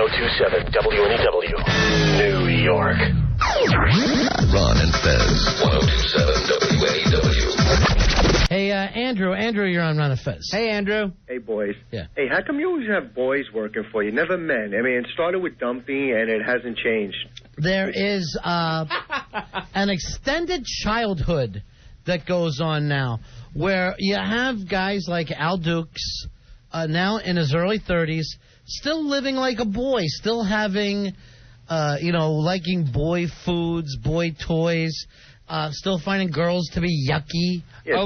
1027 WNEW, New York. Ron and Fez, 1027 WNEW. Hey, Andrew, you're on Ron and Fez. Hey, Andrew. Hey, boys. Yeah. Hey, how come you always have boys working for you, never men? I mean, it started with Dumpy, and it hasn't changed. There is an extended childhood that goes on now, where you have guys like Al Dukes, now in his early 30s, still living like a boy, still having, liking boy foods, boy toys, still finding girls to be yucky. Yeah,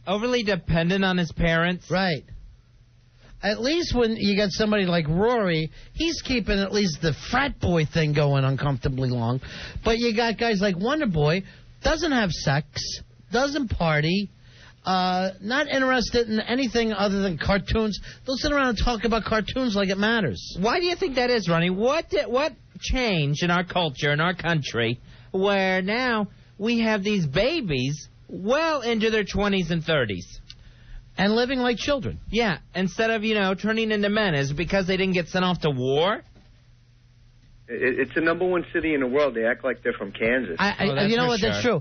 overly dependent on his parents. Right. At least when you got somebody like Rory, he's keeping at least the frat boy thing going uncomfortably long. But you got guys like Wonderboy, doesn't have sex, doesn't party, not interested in anything other than cartoons. They'll sit around and talk about cartoons like it matters. Why do you think that is, Ronnie? What changed in our culture, in our country, where now we have these babies well into their 20s and 30s? And living like children. Yeah, instead of, turning into men. Is it because they didn't get sent off to war? It's the #1 city in the world. They act like they're from Kansas. You know what? That's true.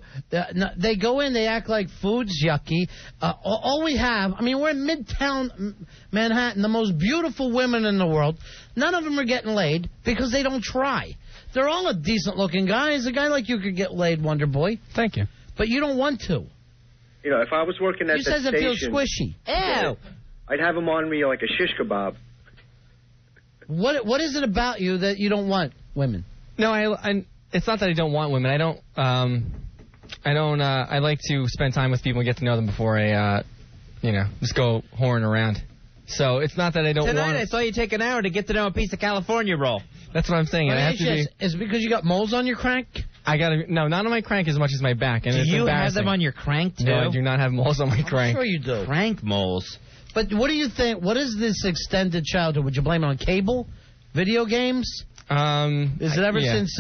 They go in, they act like food's yucky. All we have, we're in Midtown Manhattan, the most beautiful women in the world. None of them are getting laid because they don't try. They're all a decent-looking guys. A guy like you could get laid, Wonderboy. Thank you. But you don't want to. If I was working at you the says station... it feels squishy. Ew. I'd have them on me like a shish kebab. What is it about you that you don't want women? No, it's not that I don't want women. I like to spend time with people and get to know them before I, just go whoring around. So it's not that I don't want... Tonight I saw you take an hour to get to know a piece of California roll. That's what I'm saying. I have to be... Is it because you got moles on your crank? No, not on my crank as much as my back. And do you have them on your crank, too? No, I do not have moles on my crank. I'm sure you do. Crank moles. But what do you think? What is this extended childhood? Would you blame it on cable? Video games? Is it ever since,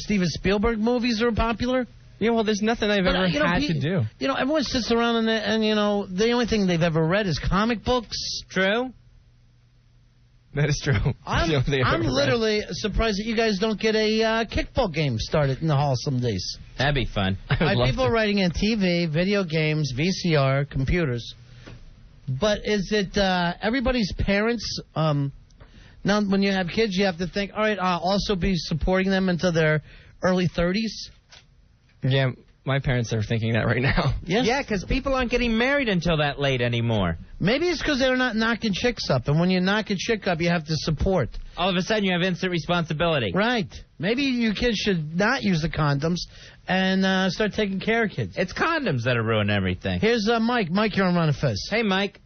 Steven Spielberg movies are popular? Yeah, well, there's nothing I've ever had to do. Everyone sits around and the only thing they've ever read is comic books. True? That is true. I'm literally surprised that you guys don't get a kickball game started in the hall some days. That'd be fun. People writing in TV, video games, VCR, computers. But is it everybody's parents... Now, when you have kids, you have to think, all right, I'll also be supporting them into their early 30s? Yeah, my parents are thinking that right now. Yes? Yeah, because people aren't getting married until that late anymore. Maybe it's because they're not knocking chicks up, and when you knock a chick up, you have to support. All of a sudden, you have instant responsibility. Right. Maybe you kids should not use the condoms and start taking care of kids. It's condoms that are ruining everything. Here's Mike. Mike, you're on Ron and Fez. Hey, Mike.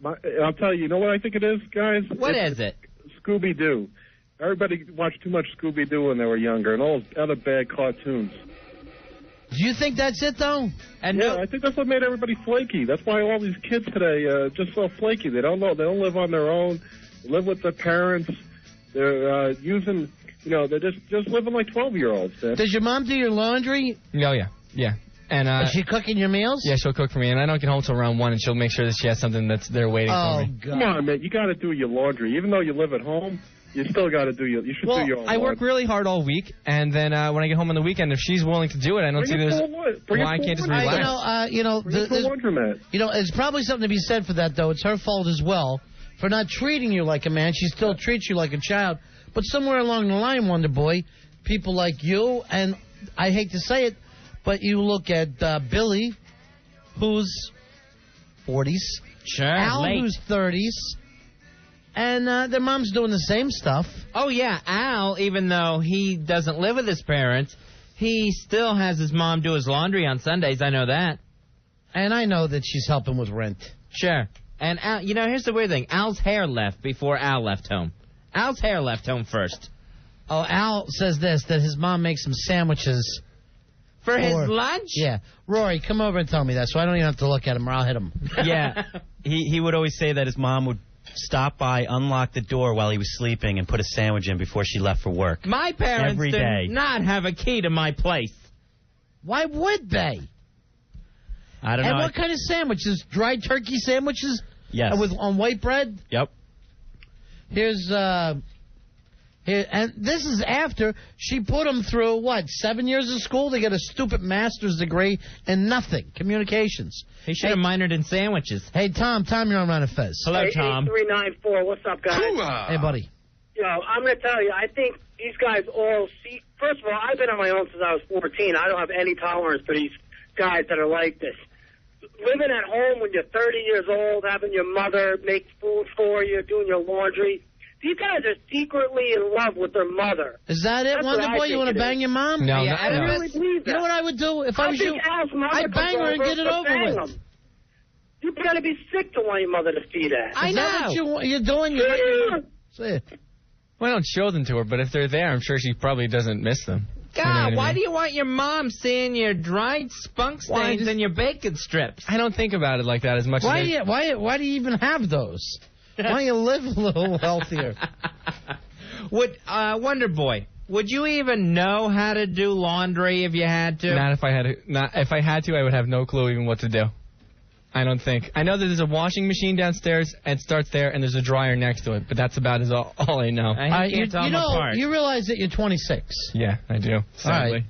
I'll tell you, what I think it is, guys? What is it? Scooby-Doo. Everybody watched too much Scooby-Doo when they were younger, and all other bad cartoons. Do you think that's it, though? I think that's what made everybody flaky. That's why all these kids today are just so flaky. They don't know. They don't live on their own. They live with their parents. They're using, they're just living like 12-year-olds. Does your mom do your laundry? Oh, yeah. Yeah. And, is she cooking your meals? Yeah, she'll cook for me, and I don't get home till around 1, and she'll make sure that she has something that's there waiting for me. God. Come on, man. You got to do your laundry. Even though you live at home, you still got to do you should do your own I work really hard all week, and then when I get home on the weekend, if she's willing to do it, I don't see there's why I can't just relax. There's probably something to be said for that, though. It's her fault as well for not treating you like a man. She still treats you like a child. But somewhere along the line, Wonderboy, people like you, and I hate to say it, but you look at Billy, who's 40s, sure, Al, late. who's 30s, and their mom's doing the same stuff. Oh, yeah, Al, even though he doesn't live with his parents, he still has his mom do his laundry on Sundays. I know that. And I know that she's helping with rent. Sure. And Al, here's the weird thing. Al's hair left before Al left home. Al's hair left home first. Oh, Al says this, that his mom makes some sandwiches. For his lunch? Yeah. Rory, come over and tell me that, so I don't even have to look at him or I'll hit him. Yeah. He would always say that his mom would stop by, unlock the door while he was sleeping, and put a sandwich in before she left for work. My parents Every day. did not have a key to my place. Why would they? I don't know. And what kind of sandwiches? Dried turkey sandwiches? Yes. On white bread? Yep. Here's Here, and this is after she put him through, 7 years of school to get a stupid master's degree in nothing, communications. He should have minored in sandwiches. Hey, Tom, you're on Ron and Fez. Hello, Tom. 8394, what's up, guys? Hey, buddy. Yo, I'm going to tell you, I think these guys all see... First of all, I've been on my own since I was 14. I don't have any tolerance for these guys that are like this. Living at home when you're 30 years old, having your mother make food for you, doing your laundry... These guys are secretly in love with their mother. Is that it, Wonderboy? You want to bang your mom? No, I really believe that. You know what I would do if I was you? I'd bang her and get it over with. You've got to be sick to want your mother to see that. I know. Is that what you're doing? Say it. Well, I don't show them to her, but if they're there, I'm sure she probably doesn't miss them. God, why do you want your mom seeing your dried spunk stains and your bacon strips? I don't think about it like that as much Why as do you even have those? Why don't you live a little healthier? Wonderboy, would you even know how to do laundry if you had to? Not if I had to. If I had to, I would have no clue even what to do. I don't think. I know that there's a washing machine downstairs and it starts there, and there's a dryer next to it, but that's about all I know. You realize that you're 26. Yeah, I do. Sadly. All right.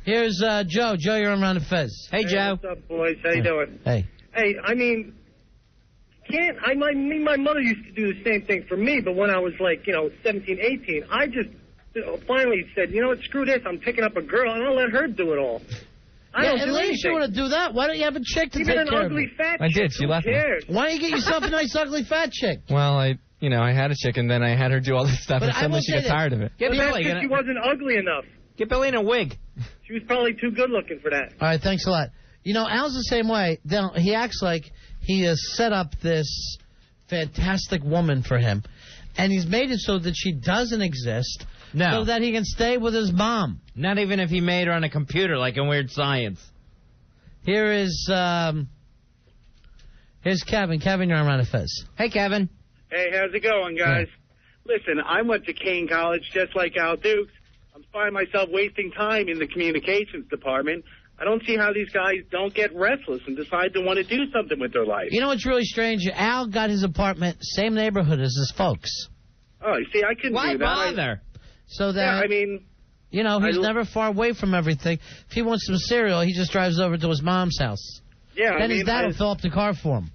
Here's Joe. Joe, you're on Ron and Fez. Hey, Joe. What's up, boys? How you doing? Hey. Hey, I mean, my mother used to do the same thing for me, but when I was 17, 18, I just finally said, you know what, screw this, I'm picking up a girl, and I'll let her do it all. I don't do at least anything. you want to do that. Why don't you have a chick to Even take an care ugly of you? fat I chick. did. She left me. Why don't you get yourself a nice ugly fat chick? Well, I had a chick, and then I had her do all this stuff, But and I suddenly will she say got tired of it. Get Billy. She wasn't ugly enough. Get Billy in a wig. She was probably too good looking for that. All right, thanks a lot. You know, Al's the same way. He acts like he has set up this fantastic woman for him, and he's made it so that she doesn't exist, so that he can stay with his mom. Not even if he made her on a computer, like in Weird Science. Here's Kevin. Kevin, you're on Ron and Fez. Hey, Kevin. Hey, how's it going, guys? Yeah. Listen, I went to Kane College just like Al Dukes. I'm finding myself wasting time in the communications department. I don't see how these guys don't get restless and decide to want to do something with their life. You know what's really strange? Al got his apartment, same neighborhood as his folks. Oh, see, I couldn't Why do that. bother? So that, Yeah, I mean... You know, he's never far away from everything. If he wants some cereal, he just drives over to his mom's house. Yeah, Then his dad will fill up the car for him.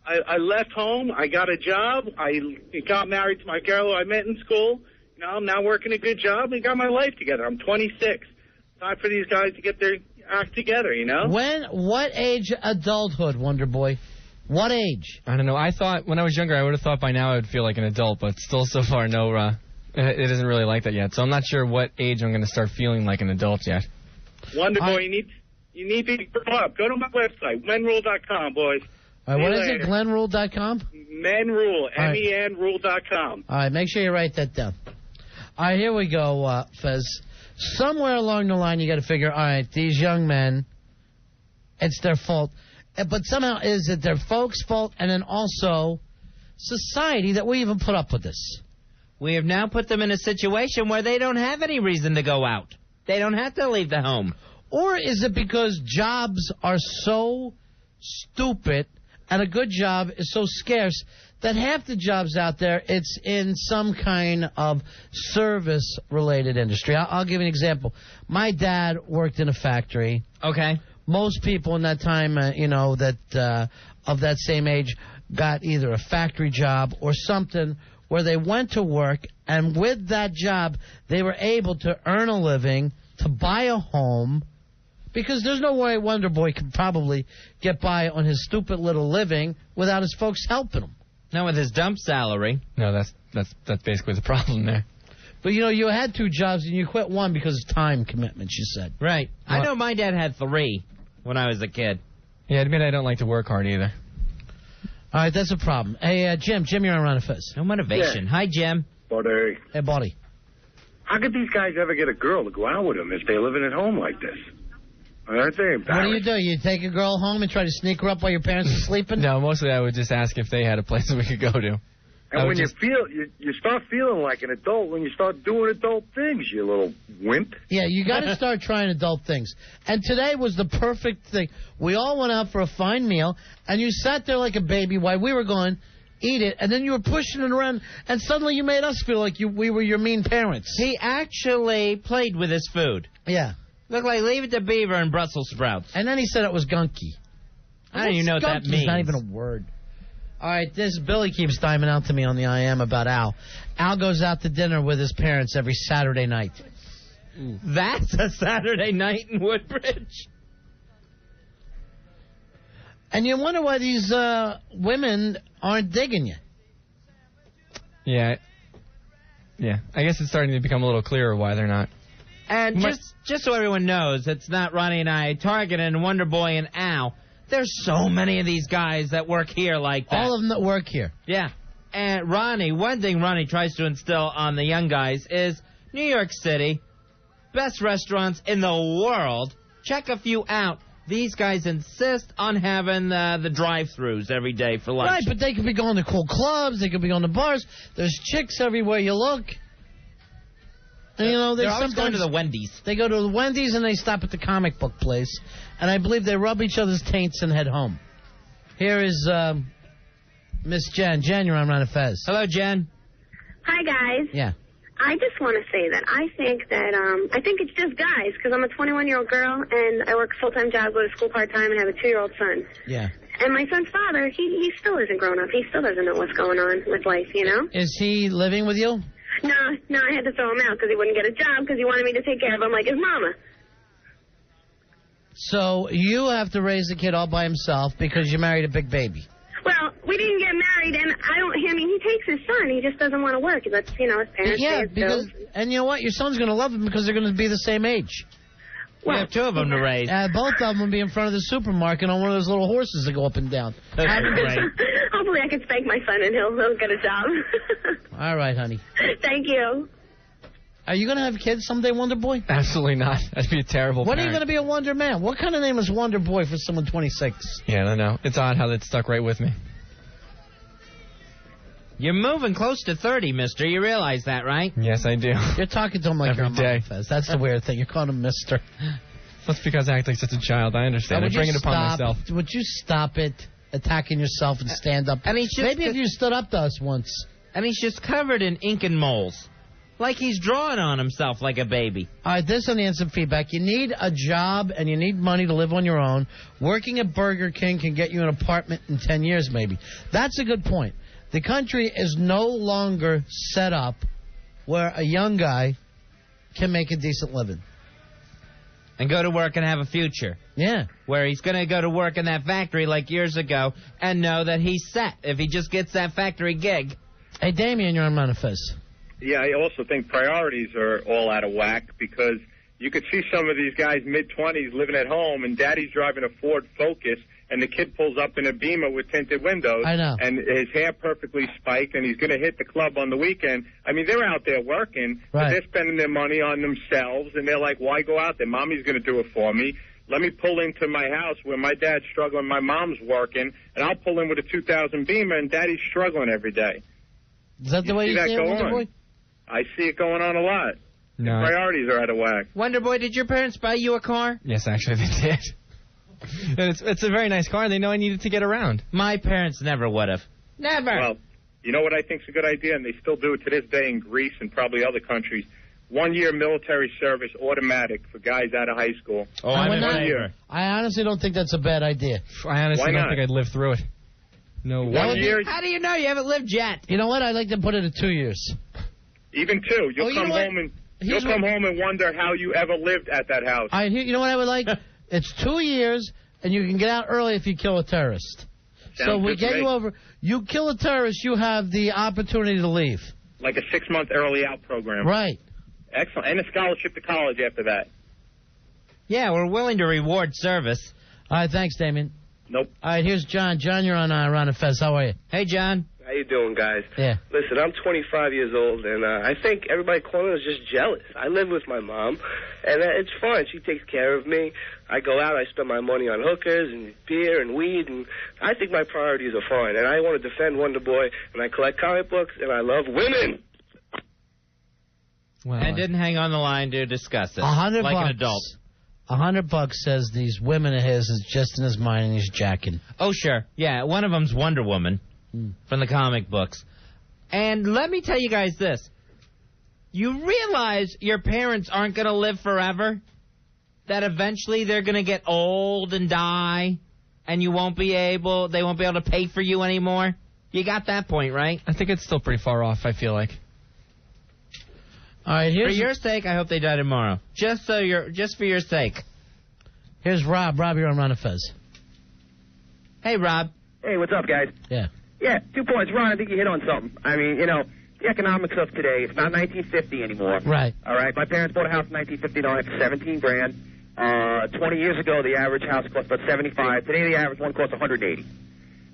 I left home. I got a job. I got married to my girl who I met in school. You know, I'm now working a good job and got my life together. I'm 26. Time for these guys to get their act together, you know? What age adulthood, Wonderboy? What age? I don't know. I thought when I was younger, I would have thought by now I would feel like an adult, but still so far, no, it isn't really like that yet. So I'm not sure what age I'm going to start feeling like an adult yet. Wonderboy, you need to grow up. Go to my website, menrule.com, boys. All right, what is it, glenrule.com? Menrule, MEN-rule.com. All right, make sure you write that down. All right, here we go, Fez. Somewhere along the line, you got to figure, all right, these young men, it's their fault. But somehow, is it their folks' fault and then also society that we even put up with this? We have now put them in a situation where they don't have any reason to go out. They don't have to leave the home. Or is it because jobs are so stupid and a good job is so scarce that half the jobs out there, it's in some kind of service-related industry? I'll give you an example. My dad worked in a factory. Okay. Most people in that time, of that same age, got either a factory job or something where they went to work, and with that job, they were able to earn a living, to buy a home, because there's no way Wonderboy could probably get by on his stupid little living without his folks helping him. Not with his dump salary. No, that's basically the problem there. But, you know, you had two jobs, and you quit one because of time commitments, you said. Right. I know my dad had 3 when I was a kid. Yeah, admit I don't like to work hard either. All right, that's a problem. Hey, Jim, you're on Ron and Fez. No motivation. Yeah. Hi, Jim. Buddy. Hey, buddy. How could these guys ever get a girl to go out with them if they're living at home like this? Aren't they embarrassed? What do? You take a girl home and try to sneak her up while your parents are sleeping? No, mostly I would just ask if they had a place that we could go to. And when you start feeling like an adult when you start doing adult things, you little wimp. Yeah, you got to start trying adult things. And today was the perfect thing. We all went out for a fine meal, and you sat there like a baby while we were going, eat it, and then you were pushing it around, and suddenly you made us feel like we were your mean parents. He actually played with his food. Yeah. Looked like Leave It to Beaver and Brussels sprouts. And then he said it was gunky. I don't even know what that means. It's not even a word. All right, this Billy keeps diming out to me on the IM about Al. Al goes out to dinner with his parents every Saturday night. That's a Saturday night in Woodbridge. And you wonder why these women aren't digging you. Yeah. I guess it's starting to become a little clearer why they're not. And just so everyone knows, it's not Ronnie and I targeting Wonderboy and Al. There's so many of these guys that work here like that. All of them that work here. Yeah. And Ronnie, one thing Ronnie tries to instill on the young guys is New York City, best restaurants in the world. Check a few out. These guys insist on having the drive-thrus every day for lunch. Right, but they could be going to cool clubs. They could be going to bars. There's chicks everywhere you look. And, you know, they're always going to the Wendy's. They go to the Wendy's and they stop at the comic book place. And I believe they rub each other's taints and head home. Here is Miss Jen. Jen, you're on Ron and Fez. Hello, Jen. Hi, guys. Yeah. I just want to say that I think it's just guys, because I'm a 21-year-old girl, and I work a full-time job, go to school part-time, and have a 2-year-old son. Yeah. And my son's father, he still isn't grown up. He still doesn't know what's going on with life, you know? Is he living with you? No, I had to throw him out because he wouldn't get a job because he wanted me to take care of him like his mama. So you have to raise the kid all by himself because you married a big baby. Well, we didn't get married, and he takes his son. He just doesn't want to work. That's, his parents. Yeah, pay his bills. and you know what? Your son's going to love him because they're going to be the same age. We have two of them to raise. Both of them will be in front of the supermarket on one of those little horses that go up and down. That's great. Hopefully I can spank my son and he'll get a job. All right, honey. Thank you. Are you going to have kids someday, Wonder Boy? Absolutely not. That'd be a terrible When parent. are you going to be a Wonder Man? What kind of name is Wonder Boy for someone 26? Yeah, I don't know. It's odd how that stuck right with me. You're moving close to 30, mister. You realize that, right? Yes, I do. You're talking to him like Every you're a day. Fez. That's the weird thing. You're calling him mister. That's because I act like such a child. I understand. I bring it upon myself. Would you stop it, attacking yourself, and stand up? And he's just Maybe if you stood up to us once. And he's just covered in ink and moles. Like he's drawing on himself like a baby. All right, this on the instant feedback. You need a job and you need money to live on your own. Working at Burger King can get you an apartment in 10 years maybe. That's a good point. The country is no longer set up where a young guy can make a decent living. And go to work and have a future. Yeah. Where he's going to go to work in that factory like years ago and know that he's set if he just gets that factory gig. Hey, Damien, you're on Manifest. Yeah, I also think priorities are all out of whack because you could see some of these guys mid-20s living at home and daddy's driving a Ford Focus and the kid pulls up in a Beamer with tinted windows. I know. And his hair perfectly spiked and he's going to hit the club on the weekend. I mean, they're out there working, but they're spending their money on themselves and they're like, why go out there? Mommy's going to do it for me. Let me pull into my house where my dad's struggling, my mom's working, and I'll pull in with a 2000 Beamer and daddy's struggling every day. Is that the way you see it, Wonder Boy? I see it going on a lot. No. Priorities are out of whack. Wonder Boy, did your parents buy you a car? Yes, actually, they did. And it's a very nice car. They know I needed to get around. My parents never would have. Never. Well, you know what I think's a good idea, and they still do it to this day in Greece and probably other countries. 1 year military service automatic for guys out of high school. Oh, I'm in favor. I honestly don't think that's a bad idea. I honestly don't think I'd live through it. No way. 1 year. How do you know? You haven't lived yet. You know what? I'd like to put it at 2 years. Even 2. You'll you come know what? home and Here's you'll come home and wonder how you ever lived at that house. You know what I would like? It's 2 years, and you can get out early if you kill a terrorist. So Sounds we good to get me. you over. You kill a terrorist, you have the opportunity to leave. Like a 6-month early out program. Right. Excellent. And a scholarship to college after that. Yeah, we're willing to reward service. All right, thanks, Damien. Nope. All right, here's John. John, you're on Ron and Fez. How are you? Hey, John. How you doing, guys? Yeah. Listen, I'm 25 years old, and I think everybody calling is just jealous. I live with my mom, and it's fun. She takes care of me. I go out, I spend my money on hookers and beer and weed, and I think my priorities are fine. And I want to defend Wonderboy, and I collect comic books, and I love women. Well, And didn't hang on the line to discuss it. $100 like an adult. $100 says these women of his is just in his mind and he's jacking. Oh, sure. Yeah, one of them's Wonder Woman. from the comic books. And let me tell you guys this. You realize your parents aren't going to live forever? That eventually they're going to get old and die, and they won't be able to pay for you anymore? You got that point, right? I think it's still pretty far off, I feel like. All right, for your sake, I hope they die tomorrow. Just for your sake. Here's Rob. Rob, you're on Ron and Fez. Hey, Rob. Hey, what's up, guys? Yeah. Yeah, 2 points. Ron, I think you hit on something. I mean, the economics of today, it's not 1950 anymore. Right. All right, my parents bought a house in 1959 for 17 grand. 20 years ago, the average house cost about 75. Today, the average one costs 180.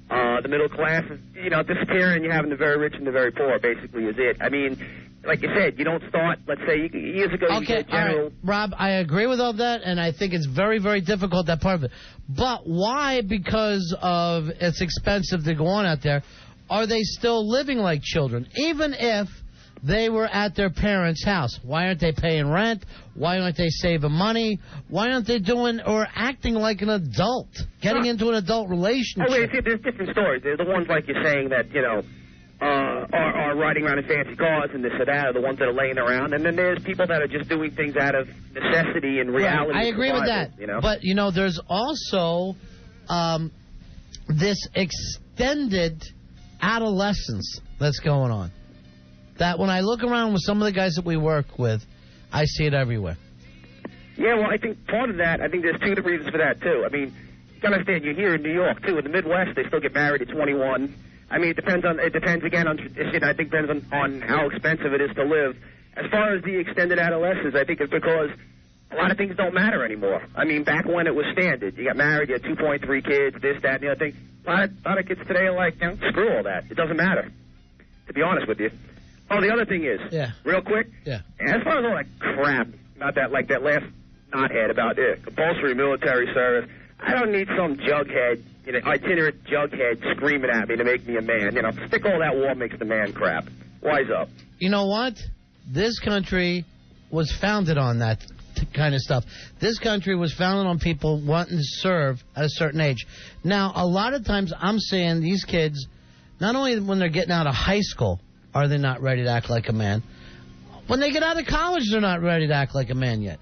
The middle class is, disappearing. You're having the very rich and the very poor, basically, is it. I mean, like you said, you don't start, let's say, years ago, you get general... All right. Rob, I agree with all that, and I think it's very, very difficult, that part of it. But why, because of it's expensive to go on out there, are they still living like children? Even if they were at their parents' house, why aren't they paying rent? Why aren't they saving money? Why aren't they doing or acting like an adult, getting into an adult relationship? Oh, wait, see, there's different stories. There's the ones like you're saying that, are riding around in fancy cars and this or that, are the ones that are laying around. And then there's people that are just doing things out of necessity and reality. Right. I agree with that. But, there's also this extended adolescence that's going on. That when I look around with some of the guys that we work with, I see it everywhere. Yeah, well, I think part of that, I think there's two reasons for that, too. I mean, you got to understand, you're here in New York, too. In the Midwest, they still get married at 21. I mean, it depends on how expensive it is to live. As far as the extended adolescence, I think it's because a lot of things don't matter anymore. I mean, back when it was standard, you got married, you had 2.3 kids, this, that, and the other thing. A lot of kids today are like, screw all that. It doesn't matter, to be honest with you. Oh, the other thing is, real quick, as far as all that crap, not that, like that last knothead about compulsory military service, I don't need some jughead, itinerant jughead screaming at me to make me a man. Stick all that war makes the man crap. Wise up. You know what? This country was founded on that kind of stuff. This country was founded on people wanting to serve at a certain age. Now, a lot of times I'm saying these kids, not only when they're getting out of high school, are they not ready to act like a man? When they get out of college, they're not ready to act like a man yet.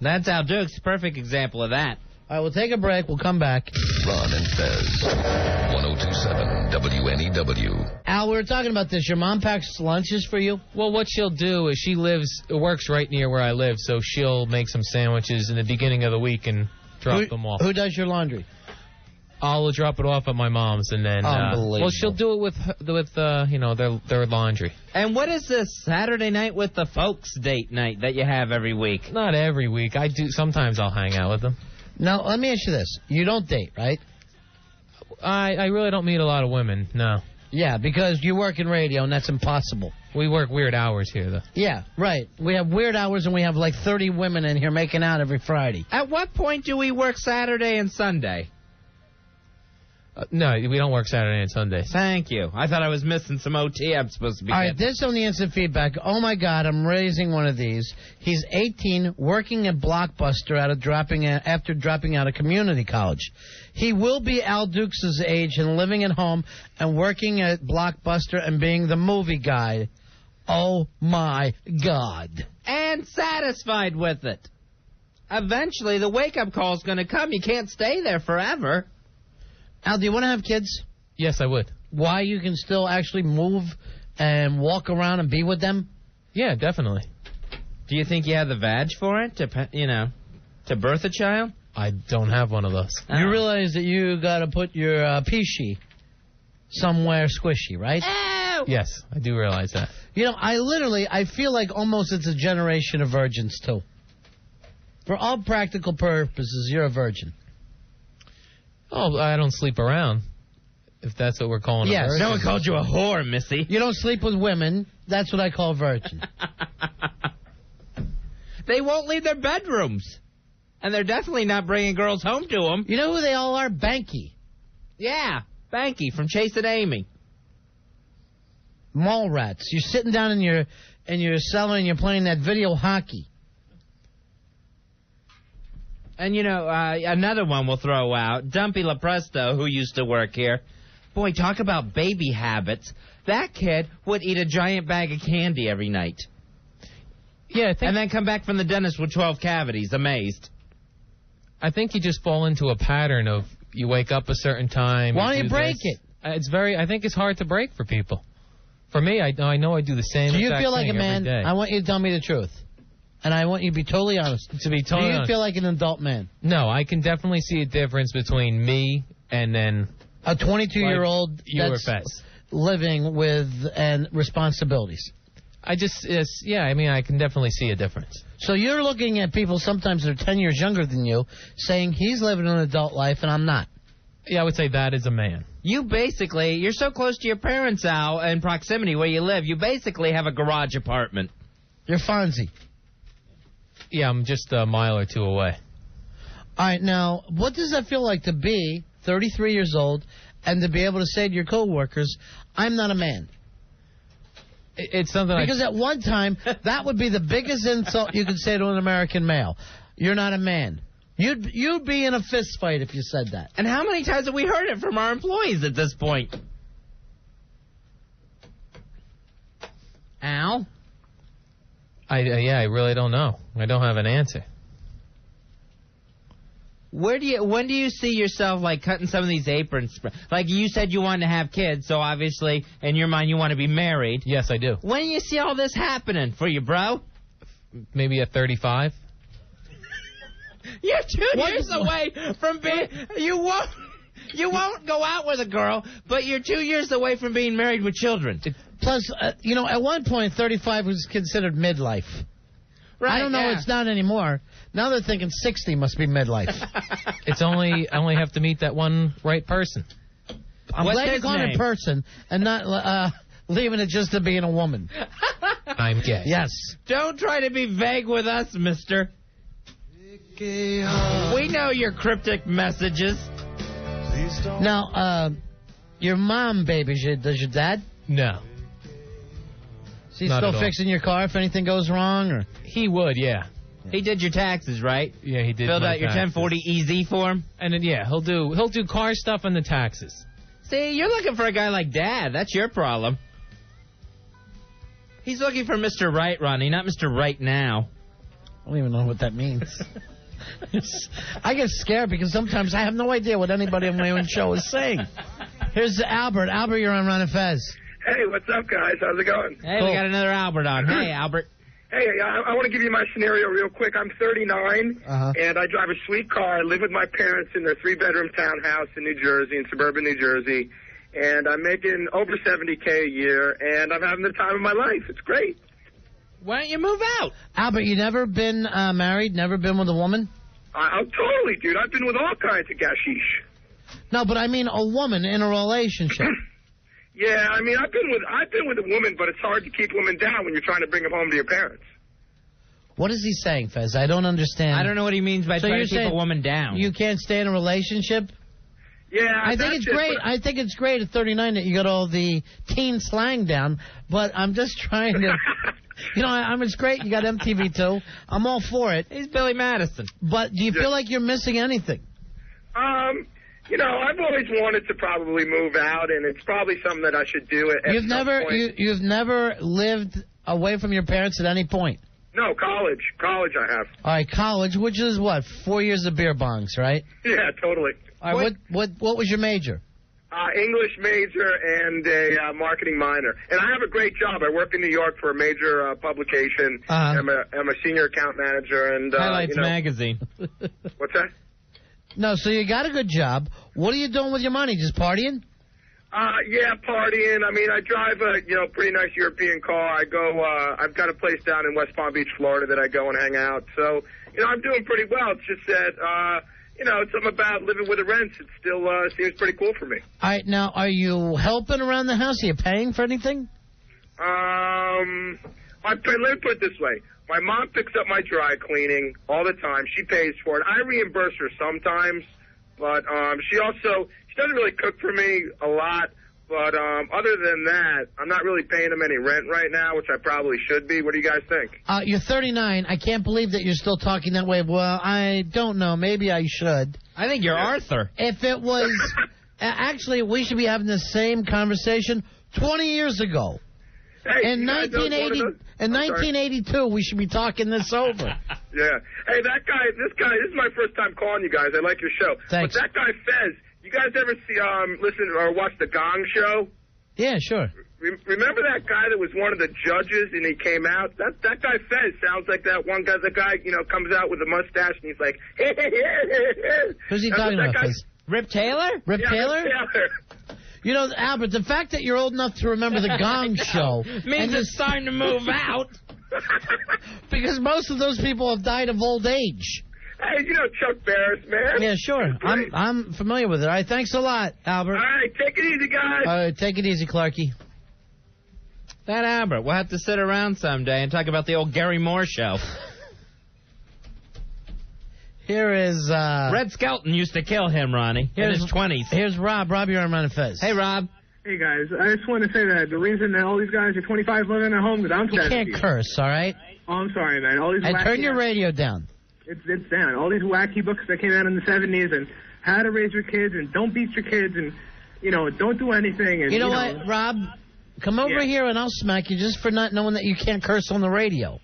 That's Al Dukes, perfect example of that. All right, we'll take a break. We'll come back. Ron and Fez, 102.7 WNEW. Al, we were talking about this. Your mom packs lunches for you? Well, what she'll do is she works right near where I live, so she'll make some sandwiches in the beginning of the week and drop them off. Who does your laundry? I'll drop it off at my mom's, and then well, she'll do it with their laundry. And what is this Saturday night with the folks date night that you have every week? Not every week. I do. Sometimes I'll hang out with them. Now, let me ask you this: you don't date, right? I really don't meet a lot of women. No. Yeah, because you work in radio, and that's impossible. We work weird hours here, though. Yeah, right. We have weird hours, and we have like 30 women in here making out every Friday. At what point do we work Saturday and Sunday? No, we don't work Saturday and Sunday. Thank you. I thought I was missing some OT I'm supposed to be All right, getting. this on the instant feedback. Oh, my God, I'm raising one of these. He's 18, working at Blockbuster after dropping out of community college. He will be Al Dukes' age and living at home and working at Blockbuster and being the movie guy. Oh, my God. And satisfied with it. Eventually, the wake-up call's going to come. You can't stay there forever. Al, do you want to have kids? Yes, I would. Why, you can still actually move and walk around and be with them? Yeah, definitely. Do you think you have the vag for it, to birth a child? I don't have one of those. Oh. You realize that you got to put your peeshy somewhere squishy, right? Ow! Yes, I do realize that. I feel like almost it's a generation of virgins, too. For all practical purposes, you're a virgin. Oh, I don't sleep around, if that's what we're calling a virgin. No one called you a whore, Missy. You don't sleep with women. That's what I call virgin. They won't leave their bedrooms. And they're definitely not bringing girls home to them. You know who they all are? Banky. Yeah, Banky from Chase and Amy. Mall rats. You're sitting down in your cellar and you're playing that video hockey. And, another one we'll throw out, Dumpy LaPresto, who used to work here. Boy, talk about baby habits. That kid would eat a giant bag of candy every night. Yeah, and then come back from the dentist with 12 cavities, amazed. I think you just fall into a pattern of you wake up a certain time. Why don't you break it? I think it's hard to break for people. For me, I know I do the same. Do you exact feel like a thing man? every day. I want you to tell me the truth. And I want you to be totally honest. To be totally honest. Do you honest. feel like an adult man? No, I can definitely see a difference between me and then a 22-year-old like you or Fez living with and responsibilities. I can definitely see a difference. So you're looking at people sometimes that are 10 years younger than you, saying he's living an adult life and I'm not. Yeah, I would say that is a man. You're so close to your parents, Al, in proximity where you live, you basically have a garage apartment. You're Fonzie. Yeah, I'm just a mile or two away. All right, now, what does that feel like to be 33 years old and to be able to say to your coworkers, I'm not a man? It's something because at one time, that would be the biggest insult you could say to an American male. You're not a man. You'd be in a fist fight if you said that. And how many times have we heard it from our employees at this point? Al? I really don't know. I don't have an answer. When do you see yourself like cutting some of these aprons? Like you said you wanted to have kids, so obviously in your mind you want to be married. Yes, I do. When do you see all this happening for you, bro? Maybe at 35. You're 2 years away from being... You won't go out with a girl, but you're 2 years away from being married with children. Plus, at one point, 35 was considered midlife. Right, I don't know. yeah. It's not anymore. Now they're thinking 60 must be midlife. I only have to meet that one right person. I'm glad you're calling it person and not leaving it just to being a woman. I'm gay. Yes. Don't try to be vague with us, mister. We know your cryptic messages. Now, your mom babies you. Does your dad? No. Is he still fixing your car if anything goes wrong? Or he would, yeah. He did your taxes, right? Yeah, he did. Filled out your 1040 EZ form, and then he'll do car stuff and the taxes. See, you're looking for a guy like Dad. That's your problem. He's looking for Mr. Right, Ronnie, not Mr. Right Now. I don't even know what that means. I get scared because sometimes I have no idea what anybody on my own show is saying. Here's Albert. Albert, you're on Ron and Fez. Hey, what's up, guys? How's it going? Hey, we got another Albert on. Hey, Albert. Hey, I want to give you my scenario real quick. I'm 39, and I drive a sweet car. I live with my parents in their 3-bedroom townhouse in New Jersey, in suburban New Jersey, and I'm making over $70K a year, and I'm having the time of my life. It's great. Why don't you move out? Albert, you never been married, never been with a woman? Oh, totally, dude. I've been with all kinds of gashish. No, but I mean a woman in a relationship. Yeah, I mean, I've been with a woman, but it's hard to keep women down when you're trying to bring them home to your parents. What is he saying, Fez? I don't understand. I don't know what he means by trying to keep a woman down. You can't stay in a relationship? Yeah, I think it's great. I think it's great at 39 that you got all the teen slang down, but I'm just trying to... it's great. You got MTV too. I'm all for it. He's Billy Madison. But do you feel like you're missing anything? I've always wanted to probably move out, and it's probably something that I should do at some point. You've never lived away from your parents at any point? No, college. College I have. All right, college, which is what, 4 years of beer bongs, right? Yeah, totally. All right, what was your major? English major and a marketing minor. And I have a great job. I work in New York for a major publication. I'm a senior account manager. And Highlights Magazine. What's that? No, so you got a good job. What are you doing with your money? Just partying? Yeah, partying. I mean, I drive a pretty nice European car. I go. I've got a place down in West Palm Beach, Florida, that I go and hang out. So, I'm doing pretty well. It's just that, something about living with the rents. It still seems pretty cool for me. All right, now, are you helping around the house? Are you paying for anything? Let me put it this way. My mom picks up my dry cleaning all the time. She pays for it. I reimburse her sometimes, but she doesn't really cook for me a lot. But other than that, I'm not really paying them any rent right now, which I probably should be. What do you guys think? You're 39. I can't believe that you're still talking that way. Well, I don't know. Maybe I should. I think you're Arthur. If it was actually, we should be having the same conversation 20 years ago. Hey, In 1982, we should be talking this over. Yeah. Hey, this is my first time calling you guys. I like your show. Thanks. But that guy Fez, you guys ever listen or watch the Gong Show? Yeah, sure. Remember that guy that was one of the judges and he came out? That guy Fez sounds like that one guy. The guy, comes out with a mustache and he's like, Who's he talking about? Fez? Rip Taylor? Rip Taylor? Rip Taylor. You know, Albert, the fact that you're old enough to remember the Gong Show means it's time to move out. Because most of those people have died of old age. Hey, Chuck Barris, man. Yeah, sure. I'm familiar with it. All right, thanks a lot, Albert. All right, take it easy, guys. All right, take it easy, Clarky. That Albert, we'll have to sit around someday and talk about the old Gary Moore show. Here is... Red Skelton used to kill him, Ronnie, in his 20s. Here's Rob. Rob, you're on Ron and Fez. Hey, Rob. Hey, guys. I just want to say that the reason that all these guys are 25 living at home, because I'm 70. You can't curse, all right? Oh, I'm sorry, man. All these And turn your radio down. It's down. All these wacky books that came out in the 70s and how to raise your kids and don't beat your kids and, don't do anything. And, You know what, Rob? Come over here and I'll smack you just for not knowing that you can't curse on the radio.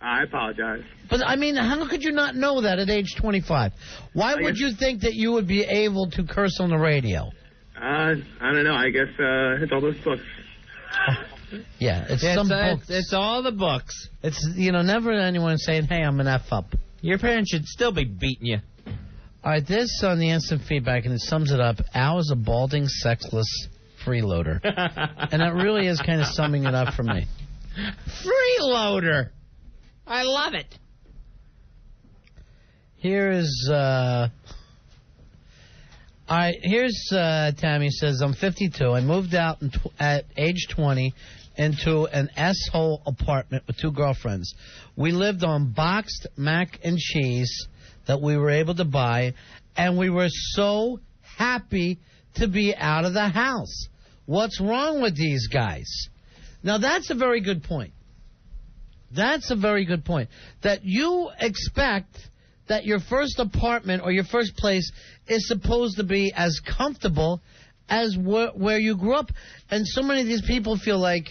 I apologize. But, I mean, how could you not know that at age 25? Why would you think that you would be able to curse on the radio? I don't know. I guess it's all those books. Yeah, it's some books. It's all the books. It's, never anyone saying, hey, I'm an F up. Your parents should still be beating you. All right, this on the instant feedback, and it sums it up. Al is a balding, sexless freeloader. And that really is kind of summing it up for me. Freeloader. I love it. Here's Tammy says, I'm 52. I moved out at age 20 into an S-hole apartment with 2 girlfriends. We lived on boxed mac and cheese that we were able to buy, and we were so happy to be out of the house. What's wrong with these guys? Now, that's a very good point. That's a very good point. That you expect that your first apartment or your first place is supposed to be as comfortable as where you grew up. And so many of these people feel like,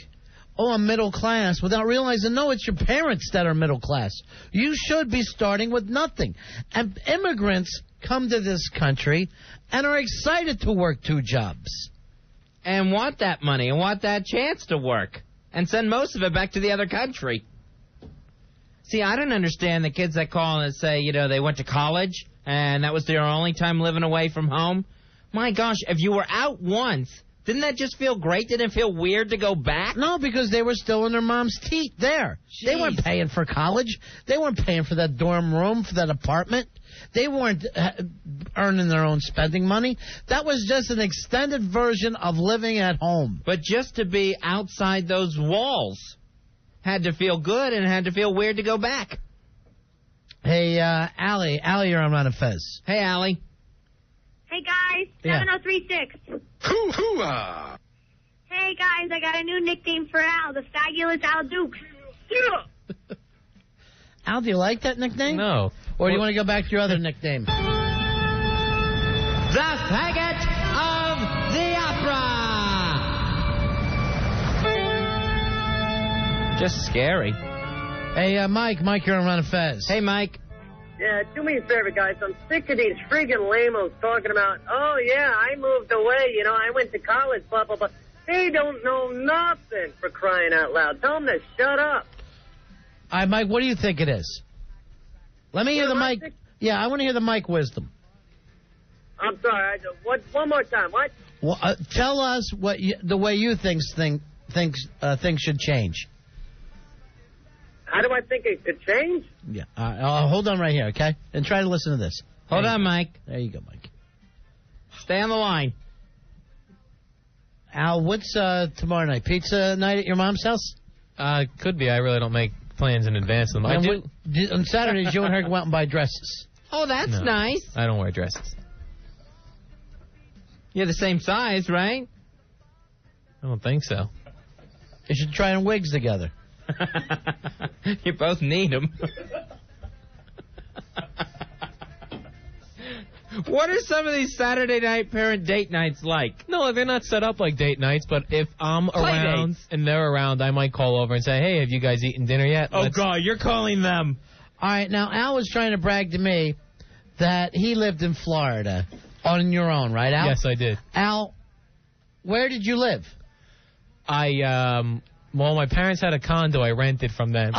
oh, I'm middle class, without realizing, no, it's your parents that are middle class. You should be starting with nothing. And immigrants come to this country and are excited to work 2 jobs. And want that money and want that chance to work. And send most of it back to the other country. See, I don't understand the kids that call and say, they went to college and that was their only time living away from home. My gosh, if you were out once, didn't that just feel great? Didn't it feel weird to go back? No, because they were still in their mom's teat there. Jeez. They weren't paying for college. They weren't paying for that dorm room, for that apartment. They weren't earning their own spending money. That was just an extended version of living at home. But just to be outside those walls had to feel good and had to feel weird to go back. Hey, Allie. Allie, you're on Ron and Fez. Hey, Allie. Hey, guys. Yeah. 7036. Hoo-hoo-ah! Hey, guys, I got a new nickname for Al, the fabulous Al Dukes. Yeah. Al, do you like that nickname? No. Or do you want to go back to your other nickname? The faggot of the opera. Just scary. Hey, Mike. Mike, you're on Ron and Fez. Hey, Mike. Yeah, do me a favor, guys. I'm sick of these friggin' lamos talking about, oh, yeah, I moved away, I went to college, blah, blah, blah. They don't know nothing, for crying out loud. Tell them to shut up. All right, Mike, what do you think it is? Let me hear the mic. Yeah, I want to hear the mic wisdom. I'm sorry. One more time. What? Well, tell us the way you think things should change. How do I think it could change? Yeah. Hold on right here, okay? And try to listen to this. Hold on, Mike. There you go, Mike. Stay on the line. Al, what's tomorrow night? Pizza night at your mom's house? Could be. I really don't make plans in advance. On Saturdays, you and her go out and buy dresses. Oh, that's nice. I don't wear dresses. You're the same size, right? I don't think so. You should try on wigs together. You both need them. What are some of these Saturday night parent date nights like? No, they're not set up like date nights, but if I'm Play around dates. and they're around, I might call over and say, hey, have you guys eaten dinner yet? Oh, God, you're calling them. All right, now Al was trying to brag to me that he lived in Florida on your own, right, Al? Yes, I did. Al, where did you live? Well, my parents had a condo. I rented from them.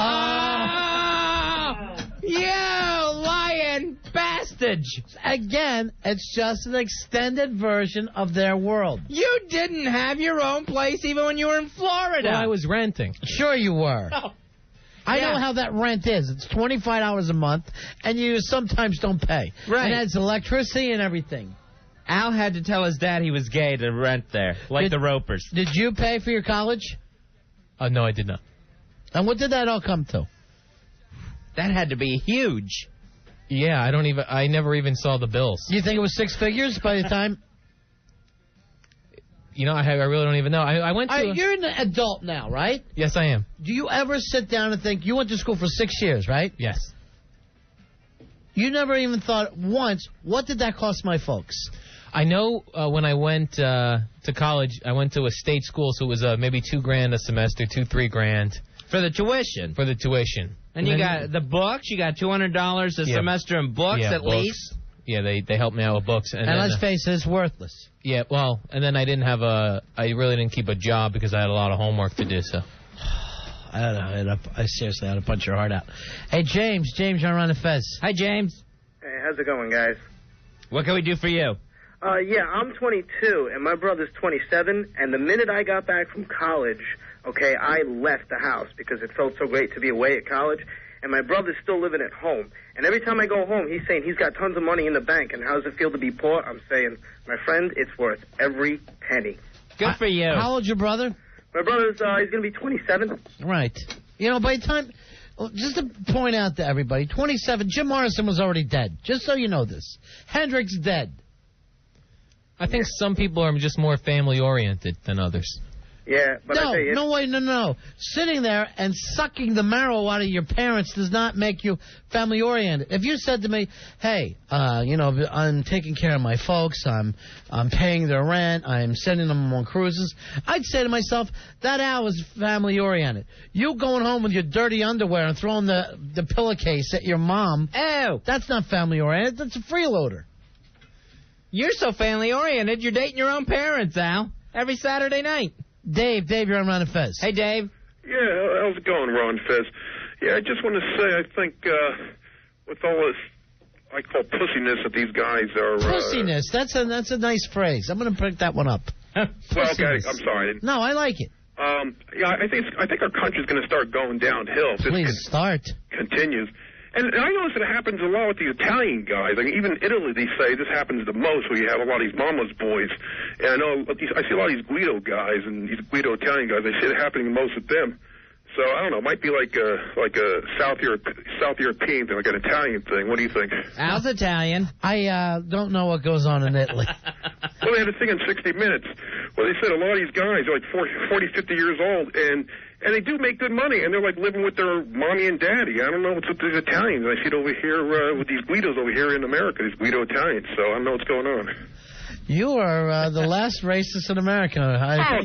You lying bastard! Again, it's just an extended version of their world. You didn't have your own place even when you were in Florida. Well, I was renting. Sure you were. Oh. I Yeah. know how that rent is. It's $25 a month, and you sometimes don't pay. Right. And that's electricity and everything. Al had to tell his dad he was gay to rent there, like the Ropers. Did you pay for your college? No, I did not. And what did that all come to? That had to be huge. Yeah, I never even saw the bills. Do you think it was six figures by the time? You know, I really don't even know. I went to... You're an adult now, right? Yes, I am. Do you ever sit down and think, you went to school for 6 years, right? Yes. You never even thought once, what did that cost my folks? I know when I went to college, I went to a state school, so it was maybe $2,000 a semester, $3,000 For the tuition. for the tuition. And you got the books. You got $200 a semester in books at books. least. Yeah, they helped me out with books. And then, let's face it, it's worthless. Yeah, well, and then I really didn't keep a job because I had a lot of homework to do, so. I seriously had to punch your heart out. Hey, James, you're on the Fez. Hi, James. Hey, how's it going, guys? What can we do for you? Yeah, I'm 22, and my brother's 27, and the minute I got back from college, okay, I left the house because it felt so great to be away at college, and my brother's still living at home. And every time I go home, he's saying he's got tons of money in the bank, and how does it feel to be poor? I'm saying, my friend, it's worth every penny. Good for you. How old's your brother? My brother's, he's going to be 27. Right. You know, by the time, just to point out to everybody, 27, Jim Morrison was already dead. Just so you know this. Hendrix dead. I think some people are just more family-oriented than others. Yeah, but I tell you, No. Sitting there and sucking the marrow out of your parents does not make you family-oriented. If you said to me, hey, I'm taking care of my folks, I'm paying their rent, I'm sending them on cruises, I'd say to myself, that Al is family-oriented. You going home with your dirty underwear and throwing the pillowcase at your mom, that's not family-oriented, that's a freeloader. You're so family-oriented, you're dating your own parents, Al, every Saturday night. Dave, you're on Ron and Fez. Hey, Dave. Yeah, how's it going, Ron Fez? Yeah, I just want to say, I think with all this, I call pussiness that these guys are... Pussiness, that's a nice phrase. I'm going to pick that one up. Well, okay, I'm sorry. No, I like it. Yeah, I think our country's going to start going downhill. If Please start. Continues. And I notice it happens a lot with the Italian guys. Like even Italy, they say this happens the most, where you have a lot of these mama's boys. And I know I see a lot of these Guido guys and these Guido Italian guys. I see it happening the most with them. So I don't know. It might be like a South European thing, like an Italian thing. What do you think? Al's Italian. I don't know what goes on in Italy. Well, they had a thing in 60 Minutes where they said a lot of these guys are like 40, 50 years old, and they do make good money, and they're like living with their mommy and daddy. I don't know what's with these Italians. I see it over here with these Guidos over here in America, these Guido Italians. So I don't know what's going on. You are the last racist in America.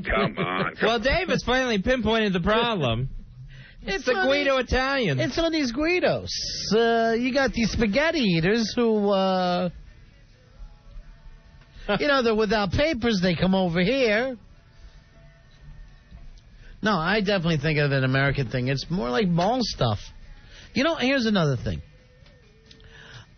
Come on. Well, Dave has finally pinpointed the problem. It's the Guido Italians. It's on these Guidos. You got these spaghetti eaters who, they're without papers. They come over here. No, I definitely think of an American thing. It's more like mall stuff. Here's another thing.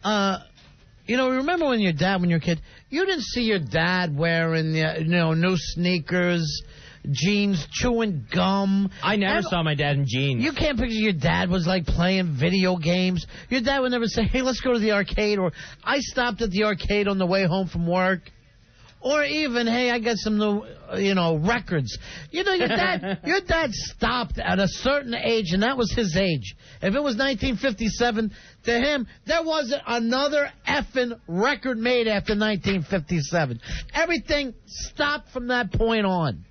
Remember when you're a kid, you didn't see your dad wearing, new sneakers, jeans, chewing gum. I never saw my dad in jeans. You can't picture your dad was like playing video games. Your dad would never say, hey, let's go to the arcade, or I stopped at the arcade on the way home from work. Or even, hey, I got some new, records. Your dad stopped at a certain age, and that was his age. If it was 1957, to him, there wasn't another effing record made after 1957. Everything stopped from that point on.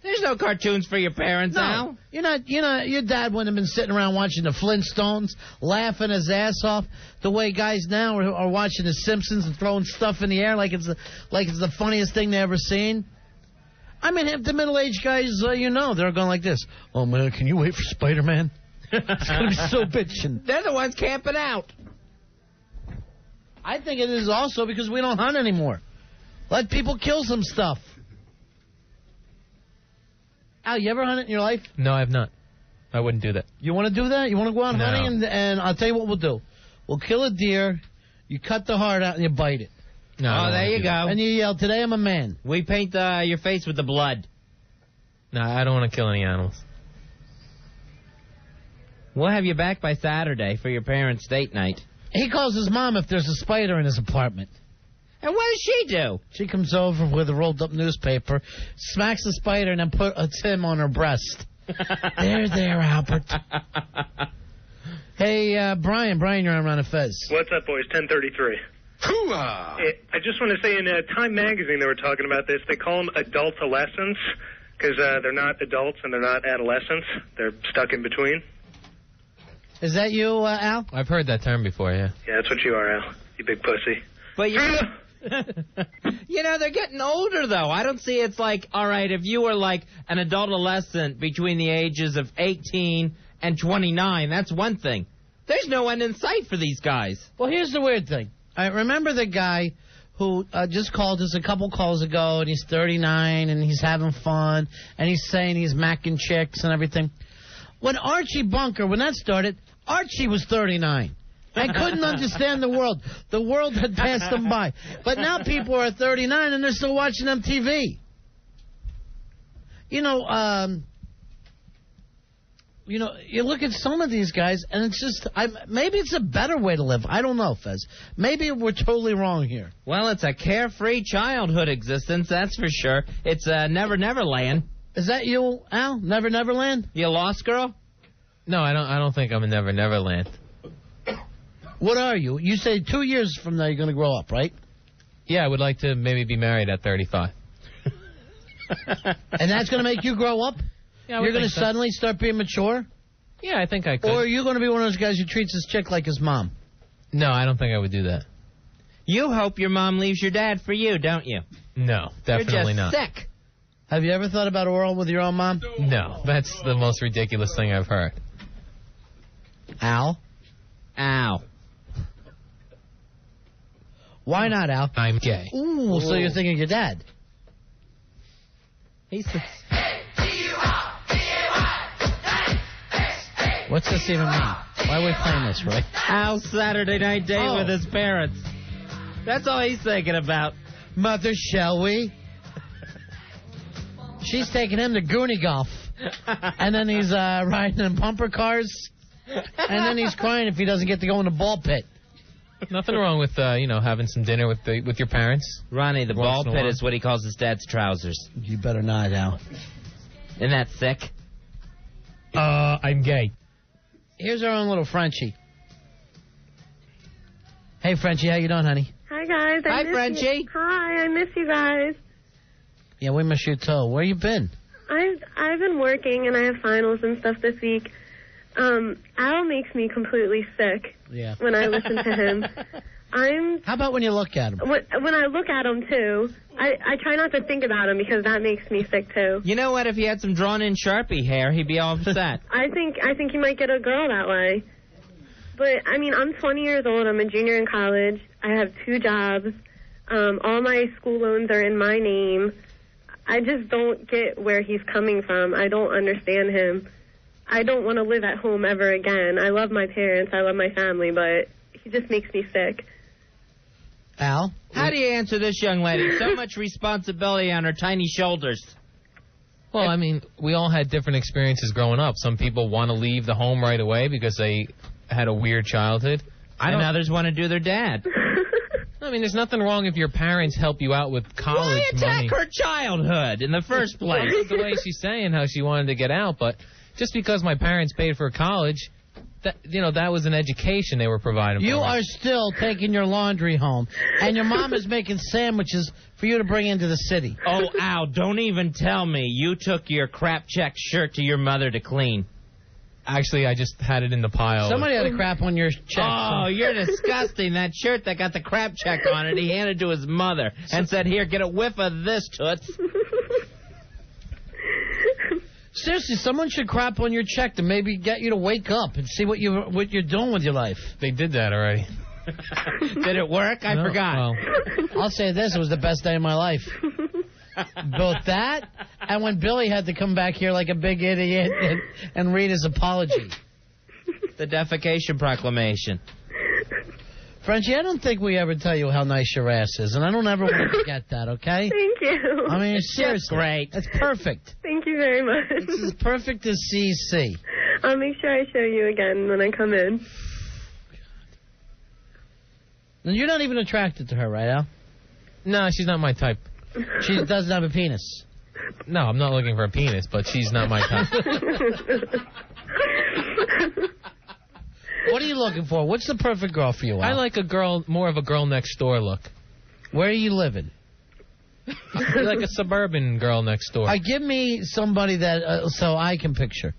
There's no cartoons for your parents, No. Al. Your dad wouldn't have been sitting around watching the Flintstones, laughing his ass off, the way guys now are watching the Simpsons and throwing stuff in the air like it's the funniest thing they ever seen. I mean, half the middle-aged guys, they're going like this. Oh, man, can you wait for Spider-Man? It's going to be so bitchin'. They're the ones camping out. I think it is also because we don't hunt anymore. Let people kill some stuff. Al, you ever hunt in your life? No, I have not. I wouldn't do that. You want to do that? You want to go out No. hunting? And I'll tell you what we'll do. We'll kill a deer, you cut the heart out, and you bite it. No, I Oh, don't there wanna you do go. that. And you yell, today I'm a man. We paint your face with the blood. No, I don't want to kill any animals. We'll have you back by Saturday for your parents' date night. He calls his mom if there's a spider in his apartment. And what does she do? She comes over with a rolled-up newspaper, smacks the spider, and then puts him on her breast. there, Albert. Hey, Brian, you're on Ron and Fez. What's up, boys? 10:33. Hoo-ah! I just want to say in Time Magazine they were talking about this. They call them adultolescents because they're not adults and they're not adolescents. They're stuck in between. Is that you, Al? I've heard that term before, yeah. Yeah, that's what you are, Al. You big pussy. But they're getting older, though. I don't see it's like, all right, if you were like an adolescent between the ages of 18 and 29, that's one thing. There's no end in sight for these guys. Well, here's the weird thing. I remember the guy who just called us a couple calls ago, and he's 39, and he's having fun, and he's saying he's macking chicks and everything. When Archie Bunker, when that started, Archie was 39. I couldn't understand the world. The world had passed them by. But now people are 39 and they're still watching MTV. You look at some of these guys and it's just, maybe it's a better way to live. I don't know, Fez. Maybe we're totally wrong here. Well, it's a carefree childhood existence, that's for sure. It's Never Never Land. Is that you, Al? Never Never Land? You lost, girl? No, I don't think I'm a Never Never Land. What are you? You say 2 years from now you're going to grow up, right? Yeah, I would like to maybe be married at 35. And that's going to make you grow up? Yeah, you're going to suddenly start being mature? Yeah, I think I could. Or are you going to be one of those guys who treats his chick like his mom? No, I don't think I would do that. You hope your mom leaves your dad for you, don't you? No, definitely You're just not. sick. Have you ever thought about oral with your own mom? No, that's the most ridiculous thing I've heard. Al? Ow. Why not, Al? I'm gay. Ooh, so you're thinking of your dad. What's this even mean? Why are we playing this, Roy? Al's Saturday night date with his parents. That's all he's thinking about. Mother, shall we? She's taking him to Goonie Golf. And then he's riding in bumper cars. And then he's crying if he doesn't get to go in the ball pit. Nothing wrong with having some dinner with your parents. Ronnie, the ball Once in a pit while. is what he calls his dad's trousers. You better not, Al. Isn't that sick? I'm gay. Here's our own little Frenchie. Hey, Frenchie, how you doing, honey? Hi, guys. Hi, miss Frenchie. you. Hi, I miss you guys. Yeah, we miss you too. Where you been? I've been working, and I have finals and stuff this week. Al makes me completely sick Yeah. when I listen to him. How about when you look at him? When I look at him, too, I try not to think about him because that makes me sick, too. You know what? If he had some drawn-in Sharpie hair, he'd be all upset. I think he might get a girl that way. But, I mean, I'm 20 years old. I'm a junior in college. I have 2 jobs. All my school loans are in my name. I just don't get where he's coming from. I don't understand him. I don't want to live at home ever again. I love my parents. I love my family, but he just makes me sick. Al? How do you answer this young lady? So much responsibility on her tiny shoulders. Well, I mean, we all had different experiences growing up. Some people want to leave the home right away because they had a weird childhood. And others want to do their dad. I mean, there's nothing wrong if your parents help you out with college Why attack money. her childhood in the first place? That's the way she's saying how she wanted to get out, but just because my parents paid for college that was an education they were providing. You for are still taking your laundry home, and your mom is making sandwiches for you to bring into the city. Oh, Al, don't even tell me you took your crap check shirt to your mother to clean. Actually, I just had it in the pile. Somebody had a crap on your check. Oh, you're disgusting. That shirt that got the crap check on it, he handed to his mother and said, here, get a whiff of this, Toots. Seriously, someone should crap on your check to maybe get you to wake up and see what you're doing with your life. They did that already. Did it work? I forgot. Well. I'll say this, it was the best day of my life. Both that and when Billy had to come back here like a big idiot and read his apology. The defecation proclamation. Frenchie, I don't think we ever tell you how nice your ass is, and I don't ever want to forget that, okay? Thank you. I mean, seriously. Great. It's perfect. Thank you very much. It's as perfect as CC. I'll make sure I show you again when I come in. And you're not even attracted to her, right, Al? No, she's not my type. She doesn't have a penis. No, I'm not looking for a penis, but she's not my type. What are you looking for? What's the perfect girl for you, Al? I like more of a girl next door look. Where are you living? Like a suburban girl next door. Give me somebody that so I can picture.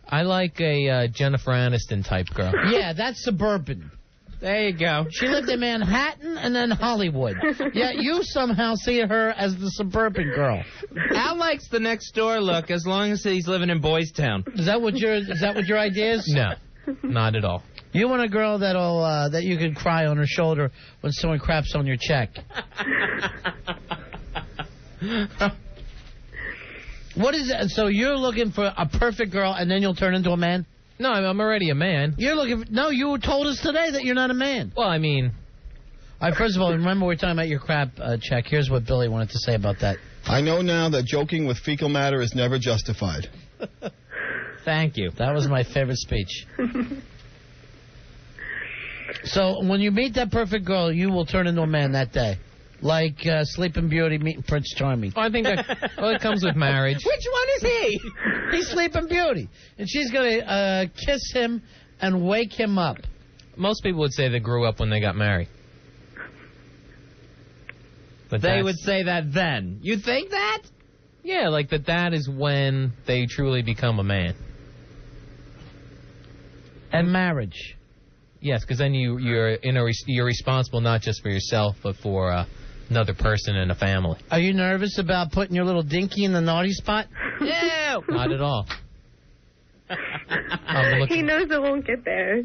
I like a Jennifer Aniston type girl. Yeah, that's suburban. There you go. She lived in Manhattan and then Hollywood. Yet you somehow see her as the suburban girl. Al likes the next door look as long as he's living in Boys Town. Is that what your idea is? No, not at all. You want a girl that you can cry on her shoulder when someone craps on your check. What is it? So you're looking for a perfect girl and then you'll turn into a man? No, I'm already a man. You're looking for, no, you told us today that you're not a man. Well, I mean... First of all, remember we're talking about your crap check. Here's what Billy wanted to say about that. I know now that joking with fecal matter is never justified. Thank you. That was my favorite speech. So when you meet that perfect girl, you will turn into a man that day. Like Sleeping Beauty meeting Prince Charming. Oh, I think that it comes with marriage. Which one is he? He's Sleeping Beauty. And she's going to kiss him and wake him up. Most people would say they grew up when they got married. But they would say that then. You think that? Yeah, like that is when they truly become a man. And marriage. Yes, because then you're responsible not just for yourself, but for another person and a family. Are you nervous about putting your little dinky in the naughty spot? No, not at all. He knows it won't get there.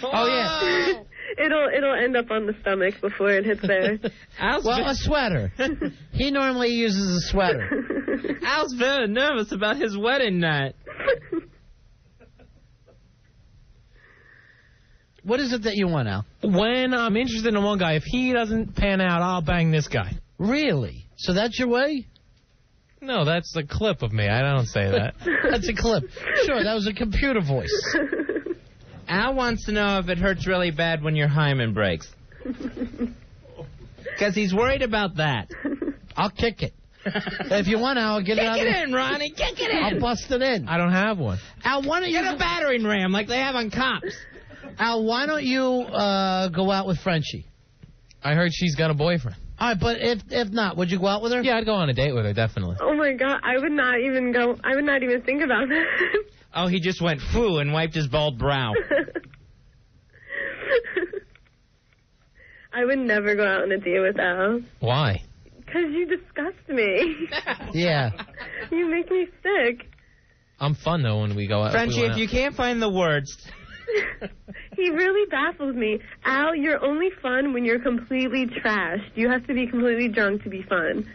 Oh yeah. It'll end up on the stomach before it hits there. Well, a sweater. He normally uses a sweater. Al's very nervous about his wedding night. What is it that you want, Al? When I'm interested in one guy, if he doesn't pan out, I'll bang this guy. Really? So that's your way? No, that's a clip of me. I don't say that. That's a clip. Sure, that was a computer voice. Al wants to know if it hurts really bad when your hymen breaks. Because he's worried about that. I'll kick it. If you want, Al, get it out. Kick it in, Ronnie. Kick it in. I'll bust it in. I don't have one. Al, why don't you get a battering ram like they have on cops? Al, why don't you go out with Frenchie? I heard she's got a boyfriend. All right, but if not, would you go out with her? Yeah, I'd go on a date with her, definitely. Oh, my God. I would not even go. I would not even think about that. Oh, he just went phoo and wiped his bald brow. I would never go out on a date with Al. Why? Because you disgust me. Yeah. You make me sick. I'm fun, though, when we go out. Frenchie, if you can't find the words... He really baffles me. Al, you're only fun when you're completely trashed. You have to be completely drunk to be fun.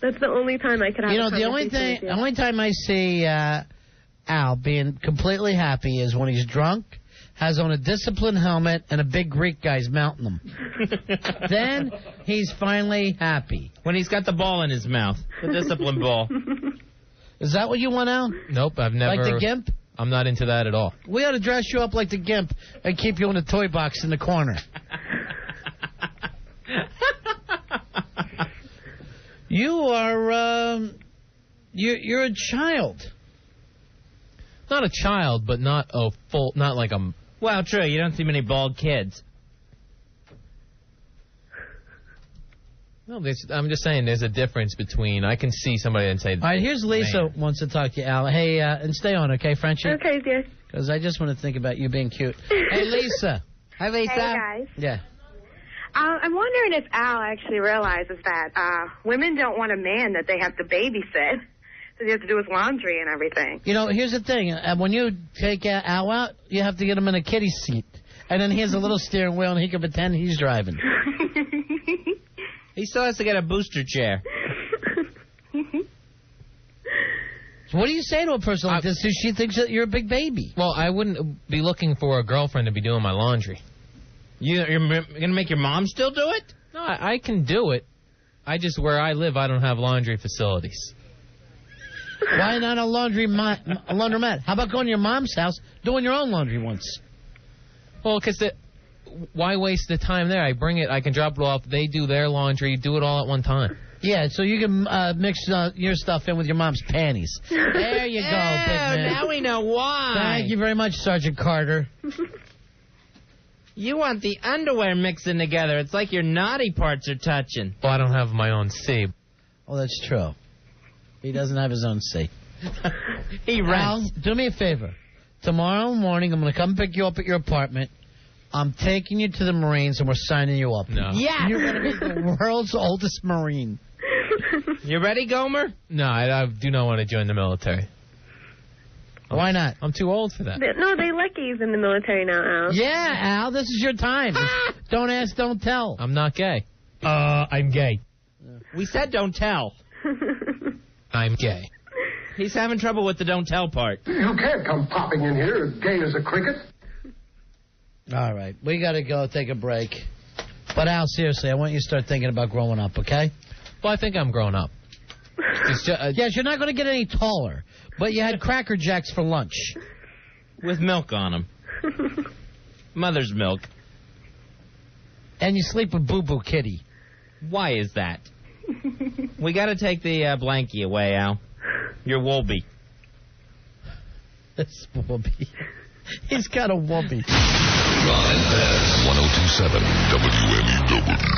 That's the only time I could have a conversation with you. The only time I see Al being completely happy is when he's drunk, has on a disciplined helmet, and a big Greek guy's mounting him. Then he's finally happy. When he's got the ball in his mouth, the disciplined ball. Is that what you want, Al? Nope, I've never... Like the Gimp? I'm not into that at all. We ought to dress you up like the Gimp and keep you in a toy box in the corner. You are, you're a child. Not a child, but not like a... Well, true. You don't see many bald kids. No, I'm just saying there's a difference between... I can see somebody and say... All right, here's Lisa wants to talk to you, Al. Hey, and stay on, okay, Frenchie? Okay, dear. Because I just want to think about you being cute. Hey, Lisa. Hi, Lisa. Hey, guys. Yeah. I'm wondering if Al actually realizes that women don't want a man that they have to babysit. So they have to do his laundry and everything. You know, here's the thing. When you take Al out, you have to get him in a kiddie seat. And then he has a little steering wheel, and he can pretend he's driving. He still has to get a booster chair. So what do you say to a person like this if she thinks that you're a big baby? Well, I wouldn't be looking for a girlfriend to be doing my laundry. You're going to make your mom still do it? No, I can do it. Where I live, I don't have laundry facilities. Why not a laundromat? How about going to your mom's house, doing your own laundry once? Well, because why waste the time there? I bring it, I can drop it off, they do their laundry, do it all at one time. Yeah, so you can mix your stuff in with your mom's panties. There you go, big man. Now we know why. Thank you very much, Sergeant Carter. You want the underwear mixing together. It's like your naughty parts are touching. Well, I don't have my own C. Oh, that's true. He doesn't have his own C. He rents. Al, do me a favor. Tomorrow morning, I'm going to come pick you up at your apartment. I'm taking you to the Marines, and we're signing you up. No. Yeah. You're going to be the world's oldest Marine. You ready, Gomer? No, I do not want to join the military. Why not? I'm too old for that. No, they let gays in the military now, Al. Yeah, Al, this is your time. Don't ask, don't tell. I'm not gay. I'm gay. We said don't tell. I'm gay. He's having trouble with the don't tell part. You can't come popping in here as gay as a cricket. All right, we got to go take a break. But, Al, seriously, I want you to start thinking about growing up, okay? Well, I think I'm grown up. Yes, you're not going to get any taller, but you had Cracker Jacks for lunch. With milk on them. Mother's milk. And you sleep with Boo Boo Kitty. Why is that? We got to take the blankie away, Al. Your Wolby. This Wolby. He's got a Wolby. Ron and Fez, 1027 WNEW.